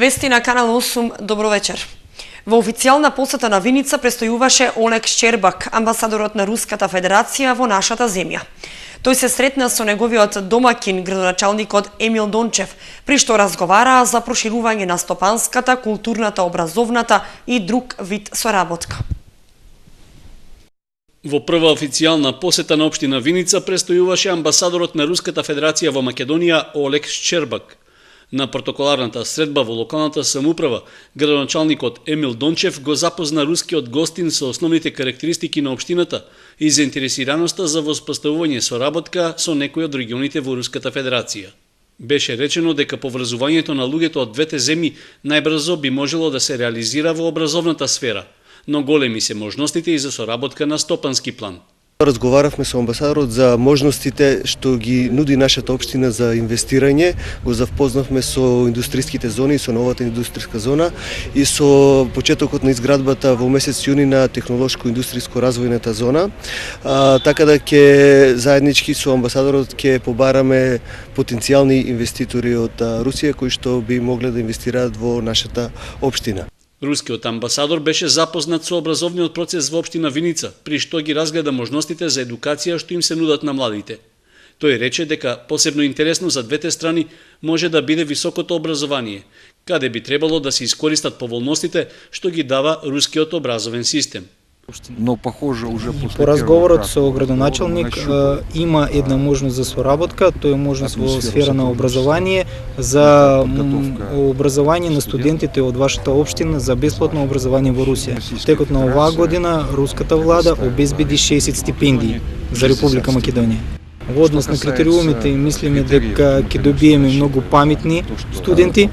Вести на Канал 8, добро вечер. Во официјална посета на Виница престојуваше Олег Шчербак, амбасадорот на Руската Федерација во нашата земја. Тој се сретна со неговиот домакин, градоначалникот Емил Дончев, при што разговараа за проширување на стопанската, културната, образовната и друг вид соработка. Во прва официјална посета на општина Виница престојуваше амбасадорот на Руската Федерација во Македонија Олег Шчербак. На протоколарната средба во локалната самоуправа, градоначалникот Емил Дончев го запозна рускиот гостин со основните карактеристики на општината и заинтересираноста за воспоставување соработка со некои од регионите во Руската Федерација. Беше речено дека поврзувањето на луѓето од двете земји најбрзо би можело да се реализира во образовната сфера, но големи се можностите и за соработка на стопански план. Разговаравме со амбасадорот за можностите што ги нуди нашата општина за инвестирање, го запознавме со индустријските зони, со новата индустријска зона и со почетокот на изградбата во месец јуни на технолошко-индустријско развојната зона, така да ќе заеднички со амбасадорот ќе побараме потенцијални инвеститори од Русија кои што би могле да инвестираат во нашата општина. Рускиот амбасадор беше запознат со образовниот процес во општина Виница, при што ги разгледа можностите за едукација што им се нудат на младите. Тој рече дека посебно интересно за двете страни може да биде високото образование, каде би требало да се искористат поволностите што ги дава рускиот образовен систем. По разговорот со градоначалник има една можност за соработка, тоа е можност во сфера на образование, за образование на студентите од вашата општина за бесплатно образование во Русија. Текот на оваа година руската влада обезбеди 60 стипендии за Република Македонија. Во однос на критериумите мислиме дека ќе добиеме многу паметни студенти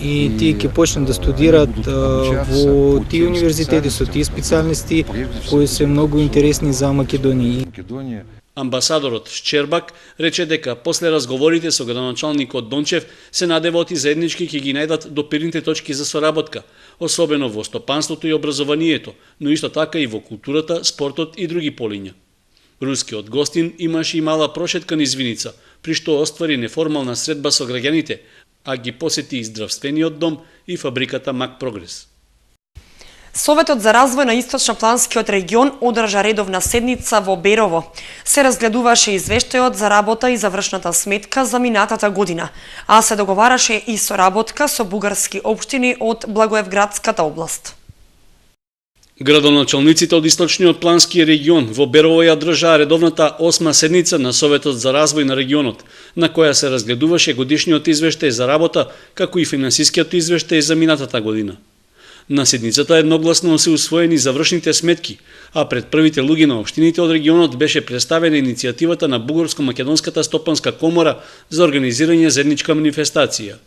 и тие ќе почнат да студираат во тие универзитети со тие специјалности кои се многу интересни за Македонија. Амбасадорот Шчербак рече дека после разговорите со градоначалникот Дончев се надеваат и заеднички ќе ги најдат допирните точки за соработка, особено во стопанството и образованието, но исто така и во културата, спортот и други полиња. Рускиот гостин имаше и мала прошетка низ Виница, при што оствари неформална средба со граѓаните, а ги посети и здравствениот дом и фабриката Мак Прогрес. Советот за развој на Источнопланскиот регион одржа редовна седница во Берово. Се разгледуваше извештајот за работа и завршната сметка за минатата година, а се договараше и соработка со бугарски општини од Благоевградската област. Градоначалниците од Источниот плански регион во Берово ја држаа редовната 8-ма седница на Советот за развој на регионот, на која се разгледуваше годишниот извештај за работа, како и финансискиот извештај за минатата година. На седницата едногласно се усвоени завршните сметки, а пред првите луѓе на општините од регионот беше представена иницијативата на Бугарско-македонската стопанска комора за организирање заедничка манифестација.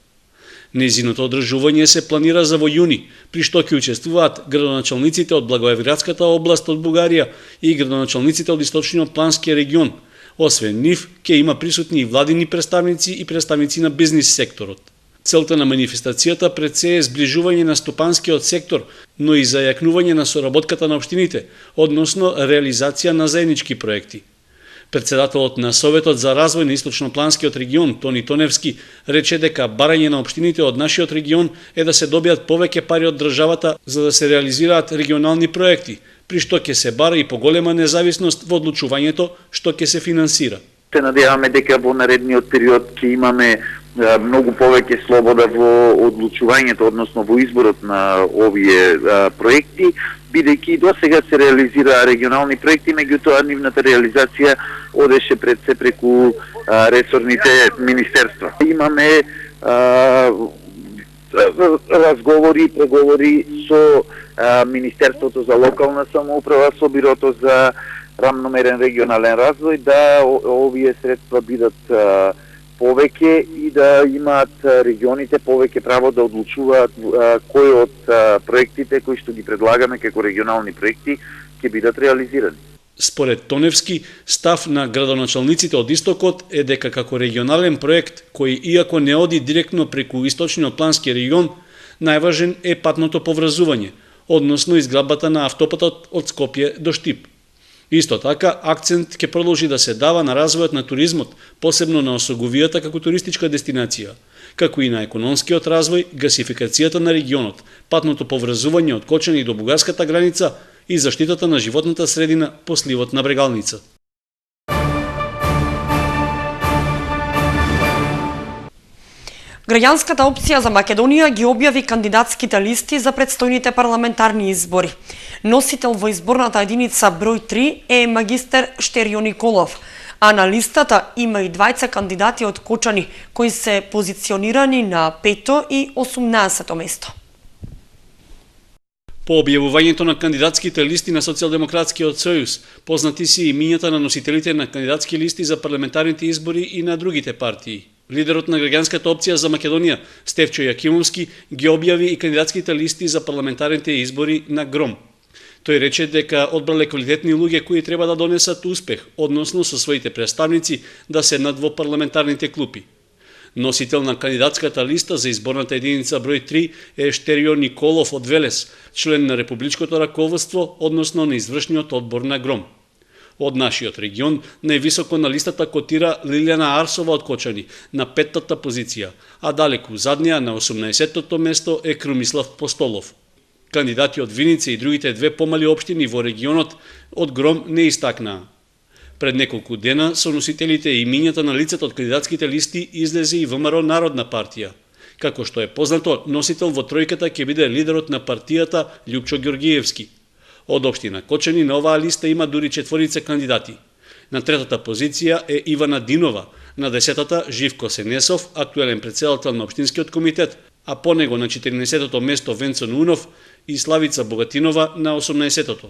Нејзиното одржување се планира за во јуни, при што ќе учествуваат градоначалниците од Благоевградската област од Бугарија и градоначалниците од Источниот плански регион. Освен нив, ќе има присутни и владини представници и представници на бизнис секторот. Целта на манифестацијата пред се е зближување на стопанскиот сектор, но и зајакнување на соработката на општините, односно реализација на заеднички проекти. Председателот на Советот за развој на Источнопланскиот регион, Тони Тоневски, рече дека барање на општините од нашиот регион е да се добијат повеќе пари од државата за да се реализираат регионални проекти, при што ќе се бара и поголема независност во одлучувањето што ќе се финансира. Се надеваме дека во наредниот период ќе имаме многу повеќе слобода во одлучувањето, односно во изборот на овие проекти, бидејќи до сега се реализира регионални проекти, меѓутоа нивната реализација одеше пред се преку ресорните министерства. Имаме разговори, преговори со Министерството за локална самоуправа, со Бирото за рамномерен регионален развој, да овие средства бидат повеќе и да имаат регионите повеќе право да одлучуваат кои од проектите кои што ги предлагаме како регионални проекти ќе бидат реализирани. Според Тоневски, став на градоначалниците од Истокот е дека како регионален проект, кој иако не оди директно преку Источниот плански регион, најважен е патното поврзување, односно изградбата на автопатот од Скопје до Штип. Исто така, акцент ќе продолжи да се дава на развојот на туризмот, посебно на Осоговијата како туристичка дестинација, како и на економскиот развој, гасификацијата на регионот, патното поврзување од Кочани до бугарската граница и заштитата на животната средина по сливот на Брегалница. Граѓанската опција за Македонија ги објави кандидатските листи за предстојните парламентарни избори. Носител во изборната единица број 3 е магистер Штерио Николов, а на листата има и двајца кандидати од Кочани, кои се позиционирани на 5-то и 18-то место. По објавувањето на кандидатските листи на Социјалдемократскиот сојуз, познати се имињата на носителите на кандидатски листи за парламентарните избори и на другите партии. Лидерот на граѓанската опција за Македонија, Стефчо Јакимовски, ги објави и кандидатските листи за парламентарните избори на ГРОМ. Тој рече дека одбрале квалитетни луѓе кои треба да донесат успех, односно со своите представници да седнат во парламентарните клупи. Носител на кандидатската листа за изборната единица број 3 е Штерио Николов од Велес, член на републичкото раководство, односно на извршниот одбор на ГРОМ. Од нашиот регион, највисоко на листата котира Лилјана Арсова од Кочани, на 5-та позиција, а далеку заднија на 18-тото место е Крумислав Постолов. Кандидати од Виница и другите две помали општини во регионот од ГРОМ не истакнаа. Пред неколку дена со носителите и имињата на лицата од кандидатските листи излезе и ВМРО Народна партија. Како што е познато, носител во тројката ќе биде лидерот на партијата Љупчо Ѓоргиевски. Од општина Кочани на оваа листа има дури 4 кандидати. На 3-та позиција е Ивана Динова, на 10-та Живко Сенесов, актуелен претседател на општинскиот комитет, а по него на 14-тото место Венцо Нунов и Славица Богатинова на 18-тото.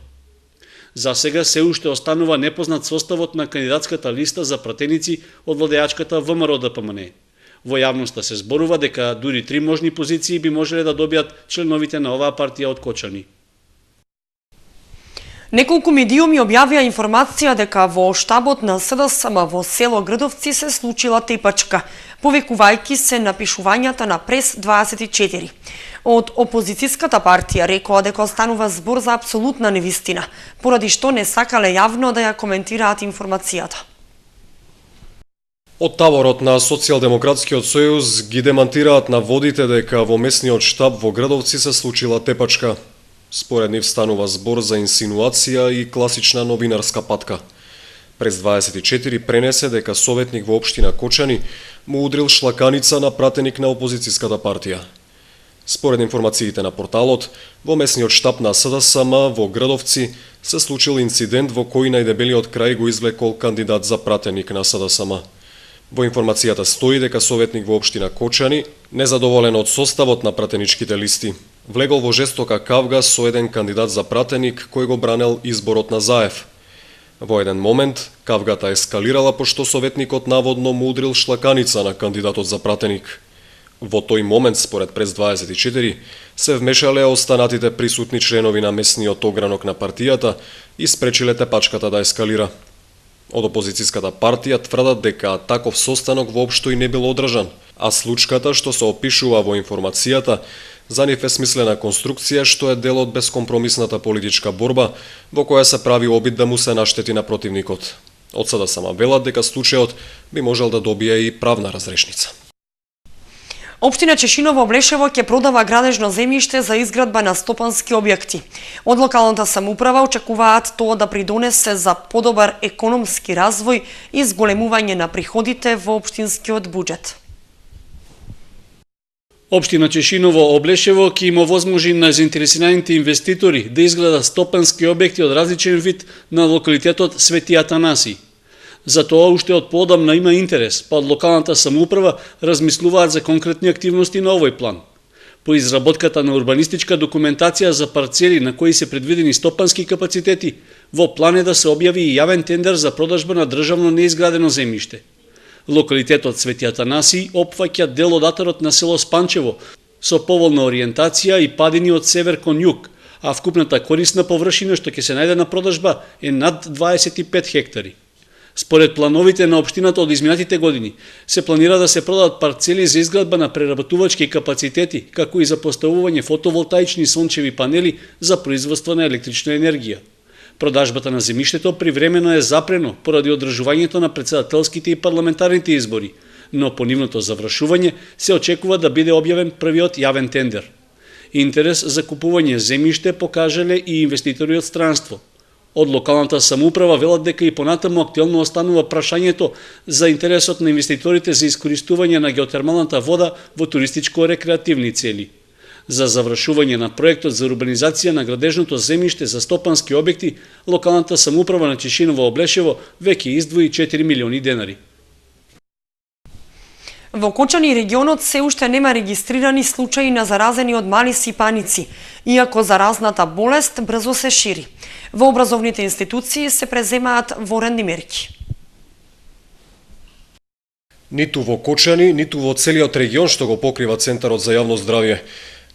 За сега се уште останува непознат составот на кандидатската листа за пратеници од владеачката ВМРО ДПМН. Во јавноста се зборува дека дури 3 можни позиции би можеле да добијат членовите на оваа партија од Кочани. Неколку медиуми објавија информација дека во штабот на СДСМ во село Грдовци се случила тепачка, повекувајќи се напишувањата на Прес 24. Од опозицијската партија рекоа дека останува збор за апсолутна невистина, поради што не сакале јавно да ја коментираат информацијата. Од таборот на Социјалдемократскиот сојуз ги демантираат наводите дека во местниот штаб во Грдовци се случила тепачка. Според нив станува збор за инсинуација и класична новинарска патка. Прес 24 пренесе дека советник во општина Кочани му удрил шлаканица на пратеник на опозицијската партија. Според информациите на порталот, во местниот штаб на СДСМ во Грдовци се случил инцидент во кој најдебелиот крај го извлекол кандидат за пратеник на СДСМ. Во информацијата стои дека советник во општина Кочани, незадоволен од составот на пратеничките листи, влегол во жестока кавга со еден кандидат за пратеник кој го бранел изборот на Заев. Во еден момент, кавгата ескалирала пошто советникот наводно му удрил шлаканица на кандидатот за пратеник. Во тој момент, според Прес 24, се вмешале останатите присутни членови на местниот огранок на партијата и спречиле тепачката да ескалира. Од опозицијската партија тврдат дека таков состанок воопшто и не бил одржан, а случката што се опишува во информацијата за нив е смислена конструкција што е дел од бескомпромисната политичка борба во која се прави обид да му се наштети на противникот. Од СДСМ велат дека случајот би можел да добие и правна разрешница. Општина Чешиново Облешево ќе продава градежно земјиште за изградба на стопански објекти. Од локалната самоуправа очекуваат тоа да придонесе за подобар економски развој и зголемување на приходите во општинскиот буџет. Општина Чешиново Облешево ќе има возможи на заинтересираните инвеститори да изградат стопански објекти од различен вид на локалитетот Свети Атанаси. За тоа уште од поодамна има интерес, па од локалната самоуправа размислуваат за конкретни активности на овој план. По изработката на урбанистичка документација за парцели на кои се предвидени стопански капацитети, во план е да се објави и јавен тендер за продажба на државно неизградено земјиште. Локалитетот Свети Атанаси опфаќа дел од атарот на село Спанчево со поволна ориентација и падини од север кон југ, а вкупната корисна површина што ќе се најде на продажба е над 25 хектари. Според плановите на општината од изминатите години, се планира да се продадат парцели за изградба на преработувачки капацитети, како и за поставување фотоволтаични сончеви панели за производство на електрична енергија. Продажбата на земјиштето привремено е запрено поради одржувањето на претседателските и парламентарните избори, но по нивното завршување се очекува да биде објавен првиот јавен тендер. Интерес за купување земјиште покажале и инвеститори од странство. Од локалната самоуправа велат дека и понатаму актуелно останува прашањето за интересот на инвеститорите за искористување на геотермалната вода во туристичко-рекреативни цели. За завршување на проектот за урбанизација на градежното земјиште за стопански објекти, локалната самоуправа на Чешиново Облешево веќе издвои 4 милиони денари. Во Кочани регионот се уште нема регистрирани случаи на заразени од мали сипаници, иако заразната болест брзо се шири. Во образовните институции се преземаат воредни мерки. Ниту во Кочани, ниту во целиот регион што го покрива Центарот за јавно здравје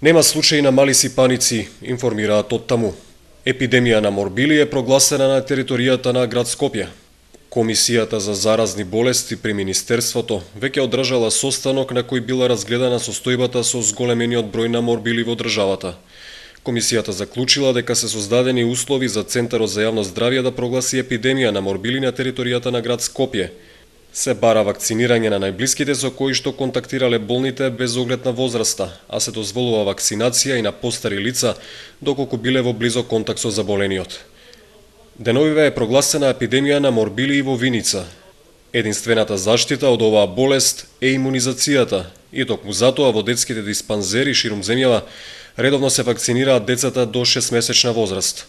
нема случаи на мали сипаници, информираат од таму. Епидемија на морбили е прогласена на територијата на град Скопје. Комисијата за заразни болести при Министерството веќе одржала состанок на кој била разгледана состојбата со зголемениот број на морбили во државата. Комисијата заклучила дека се создадени услови за Центарот за јавно здравје да прогласи епидемија на морбили на територијата на град Скопје. Се бара вакцинирање на најблиските со кои што контактирале болните без оглед на возраста, а се дозволува вакцинација и на постари лица доколку биле во близок контакт со заболениот. Деновиве е прогласена епидемија на морбили и во Виница. Единствената заштита од оваа болест е имунизацијата и токму затоа во детските диспанзери ширум земјава редовно се вакцинираат децата до 6-месечна возраст.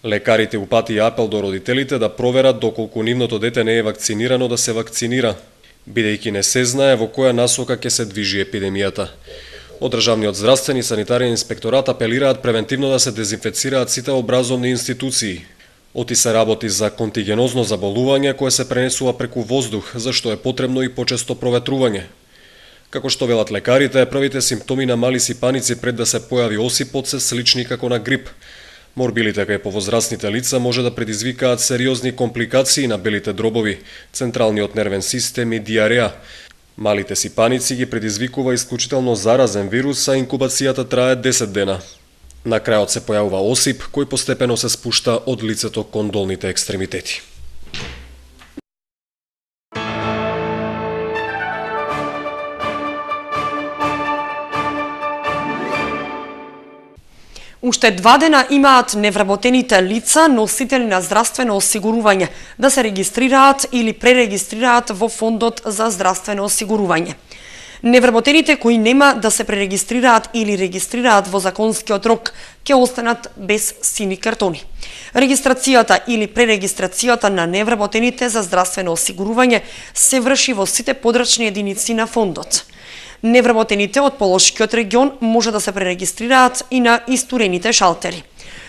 Лекарите упатија апел до родителите да проверат доколку нивното дете не е вакцинирано да се вакцинира, бидејќи не се знае во која насока ќе се движи епидемијата. Од Државниот здравствен и санитарен инспекторат апелираат превентивно да се дезинфекцираат сите образовни институции. Оти се работи за контигенозно заболување кое се пренесува преку воздух, зашто е потребно и почесто проветрување. Како што велат лекарите, првите симптоми на мали сипаници пред да се појави осипот се слични како на грип. Морбилите кај повозрастните лица може да предизвикаат сериозни компликации на белите дробови, централниот нервен систем и диареа. Малите сипаници ги предизвикува исклучително заразен вирус, а инкубацијата трае 10 дена. На крајот се појавува осип кој постепено се спушта од лицето кон долните екстремитети. Уште 2 дена имаат невработените лица, носители на здравствено осигурување, да се регистрираат или пререгистрираат во Фондот за здравствено осигурување. Невработените кои нема да се пререгистрираат или регистрираат во законскиот рок ќе останат без сини картони. Регистрацијата или пререгистрацијата на невработените за здравствено осигурување се врши во сите подрачни единици на фондот. Невработените од Полошкиот регион може да се пререгистрираат и на истурените шалтери.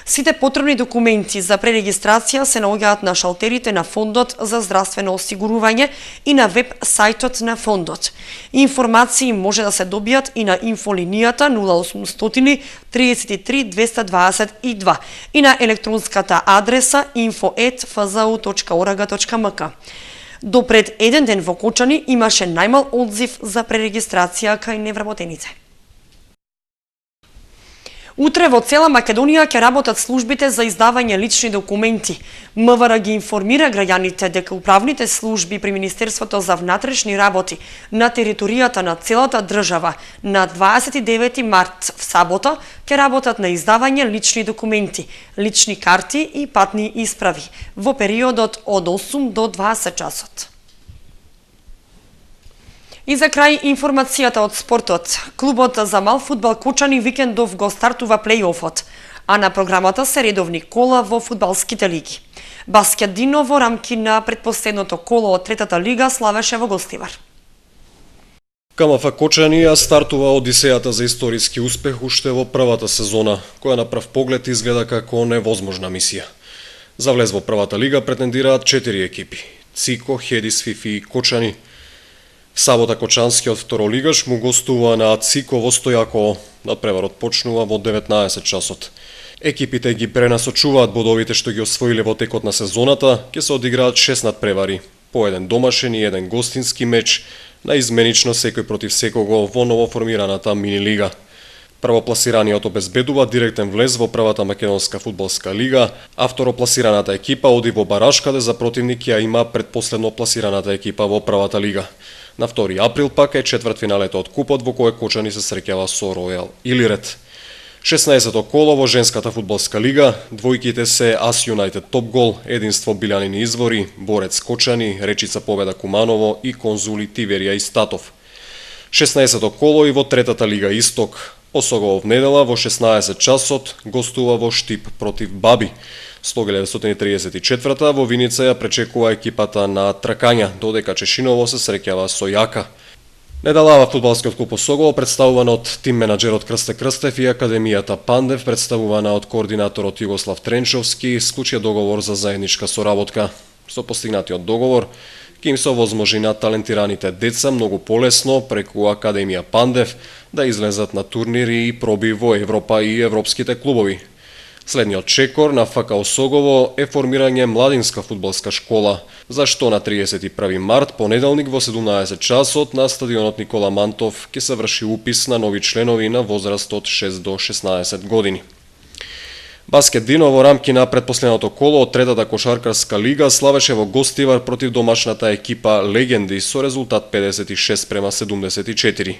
Сите потребни документи за пререгистрација се наоѓаат на шалтерите на Фондот за здравствено осигурување и на веб сајтот на Фондот. Информации може да се добијат и на инфолинијата 0800 33 222 и на електронската адреса info@fzu.org.mk. До пред еден ден во Кочани имаше најмал одзив за пререгистрација кај невработените. Утре во цела Македонија ќе работат службите за издавање лични документи. МВР ги информира граѓаните дека управните служби при Министерството за внатрешни работи на територијата на целата држава на 29 март в сабота ќе работат на издавање лични документи, лични карти и патни исправи во периодот од 8 до 20 часот. И за крај информацијата од спортот. Клубот за мал фудбал Кочани викендов го стартува плејофот, а на програмата се редовни кола во фудбалските лиги. Баскет Дино во рамки на предпоследното коло од третата лига славеше во гостивар. КМФ Кочани ја стартува одисејата за историски успех уште во првата сезона, која на прв поглед изгледа како невозможна мисија. За влез во првата лига претендираат 4 екипи: Цико, Хедис, Фифи и Кочани. В сабота кочанскиот второлигаш му гостува на Цико во Стојаково. Надпреварот почнува во 19 часот. Екипите ги пренасочуваат бодовите што ги освоиле во текот на сезоната, ќе се одиграат 6 надпревари, по еден домашен и еден гостински меч, наизменично секој против секого во новоформираната мини лига. Првопласираниот обезбедува директен влез во првата македонска фудбалска лига, а второпласираната екипа оди во бараж каде за противник ја има предпоследно пласираната екипа во првата лига. На 2 април пак е четвртфиналето од купот во кој Кочани се среќава со Ројал Илирет. 16-то коло во женската фудбалска лига, двојките се Ас Юнайтед Топгол, Единство Билјанини Извори, Борец Кочани, Речица Победа Куманово и Конзули Тиверија и Статов. 16-то коло и во третата лига Исток. Осогово в недела во 16 часот гостува во Штип против Баби. 1934 во Виница ја пречекува екипата на Тракања, додека Чешиново се среќава со Јака. Недалава фудбалскиот клуб Осогово, представувана од тим менаџерот Крсте Крстев и Академијата Пандев, представувана од координаторот Југослав Тренчовски, склучија договор за заедничка соработка. Со постигнатиот договор, ќе им се овозможи на талентираните деца многу полесно преку Академија Пандев да излезат на турнири и проби во Европа и европските клубови. Следниот чекор на ФК Осогово е формирање младинска фудбалска школа, за што на 31 март, понеделник во 17 часот на стадионот Никола Мантов ќе се врши упис на нови членови на возраст од 6 до 16 години. Баскет Дино во рамки на предпоследното коло од третата кошаркарска лига славеше во гостивар против домашната екипа Легенди со резултат 56-74.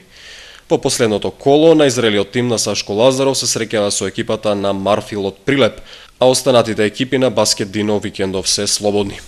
Во последното коло, најзрелиот тим на Сашко Лазаров се среќава со екипата на Марфил од Прилеп, а останатите екипи на Баскет Дино викендов се слободни.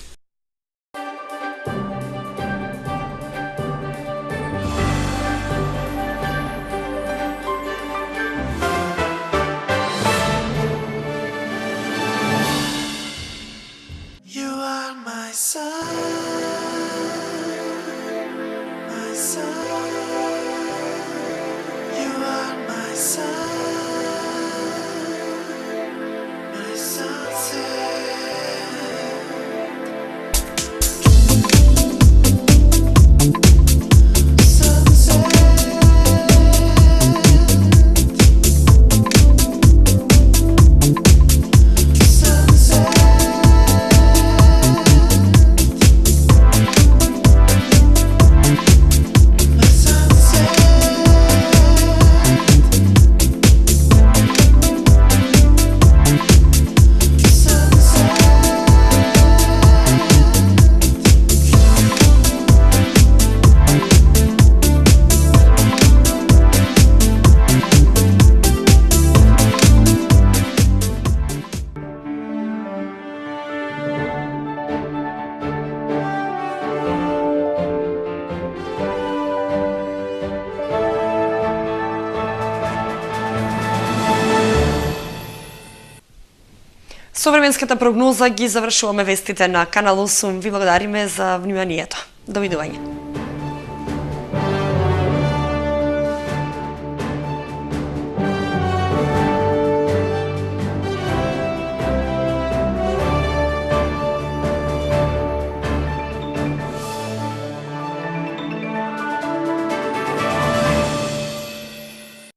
Со временската прогноза ги завршуваме вестите на Канал 8. Ви благодариме за вниманието. Довидување.